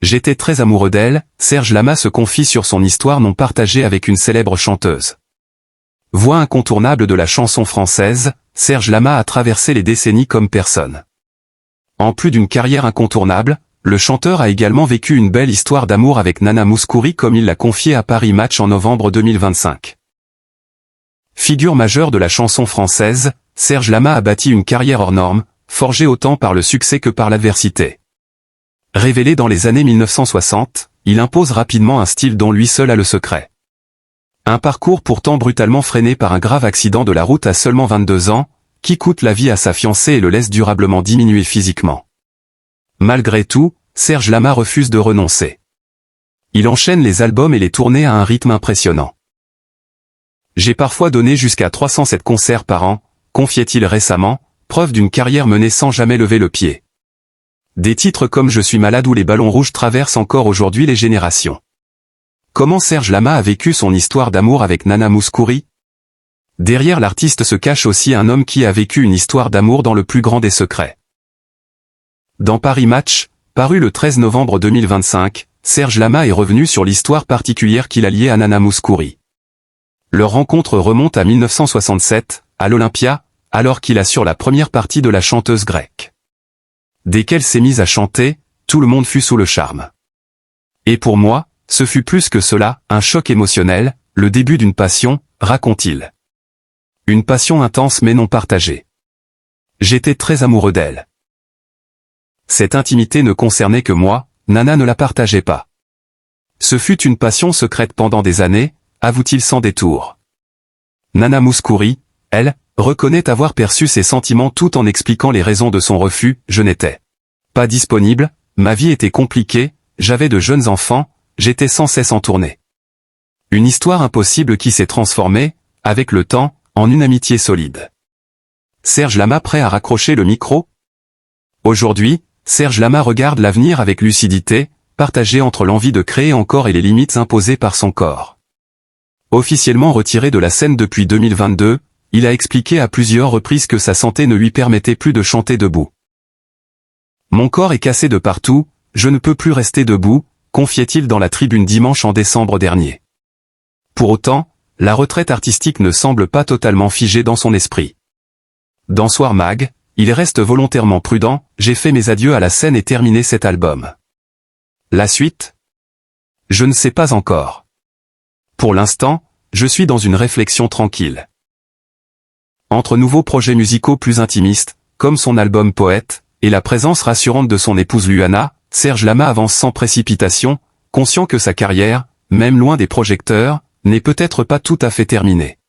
J'étais très amoureux d'elle, Serge Lama se confie sur son histoire non partagée avec une célèbre chanteuse. Voix incontournable de la chanson française, Serge Lama a traversé les décennies comme personne. En plus d'une carrière incontournable, le chanteur a également vécu une belle histoire d'amour avec Nana Mouskouri comme il l'a confié à Paris Match en novembre 2025. Figure majeure de la chanson française, Serge Lama a bâti une carrière hors norme, forgée autant par le succès que par l'adversité. Révélé dans les années 1960, il impose rapidement un style dont lui seul a le secret. Un parcours pourtant brutalement freiné par un grave accident de la route à seulement 22 ans, qui coûte la vie à sa fiancée et le laisse durablement diminuer physiquement. Malgré tout, Serge Lama refuse de renoncer. Il enchaîne les albums et les tournées à un rythme impressionnant. J'ai parfois donné jusqu'à 307 concerts par an, confiait-il récemment, preuve d'une carrière menée sans jamais lever le pied. Des titres comme Je suis malade ou Les ballons rouges traversent encore aujourd'hui les générations. Comment Serge Lama a vécu son histoire d'amour avec Nana Mouskouri? Derrière l'artiste se cache aussi un homme qui a vécu une histoire d'amour dans le plus grand des secrets. Dans Paris Match, paru le 13 novembre 2025, Serge Lama est revenu sur l'histoire particulière qu'il a liée à Nana Mouskouri. Leur rencontre remonte à 1967, à l'Olympia, alors qu'il assure la première partie de la chanteuse grecque. Dès qu'elle s'est mise à chanter, tout le monde fut sous le charme. Et pour moi, ce fut plus que cela, un choc émotionnel, le début d'une passion, raconte-t-il. Une passion intense mais non partagée. J'étais très amoureux d'elle. Cette intimité ne concernait que moi, Nana ne la partageait pas. Ce fut une passion secrète pendant des années, avoue-t-il sans détour. Nana Mouskouri, elle, reconnaît avoir perçu ses sentiments tout en expliquant les raisons de son refus. Je n'étais pas disponible, ma vie était compliquée, j'avais de jeunes enfants, j'étais sans cesse en tournée. Une histoire impossible qui s'est transformée, avec le temps, en une amitié solide. Serge Lama prêt à raccrocher le micro? Aujourd'hui, Serge Lama regarde l'avenir avec lucidité, partagé entre l'envie de créer encore et les limites imposées par son corps. Officiellement retiré de la scène depuis 2022, il a expliqué à plusieurs reprises que sa santé ne lui permettait plus de chanter debout. Mon corps est cassé de partout, je ne peux plus rester debout, confiait-il dans la tribune dimanche en décembre dernier. Pour autant, la retraite artistique ne semble pas totalement figée dans son esprit. Dans Soir Mag, il reste volontairement prudent, j'ai fait mes adieux à la scène et terminé cet album. La suite? Je ne sais pas encore. Pour l'instant, je suis dans une réflexion tranquille. Entre nouveaux projets musicaux plus intimistes, comme son album Poète, et la présence rassurante de son épouse Luana, Serge Lama avance sans précipitation, conscient que sa carrière, même loin des projecteurs, n'est peut-être pas tout à fait terminée.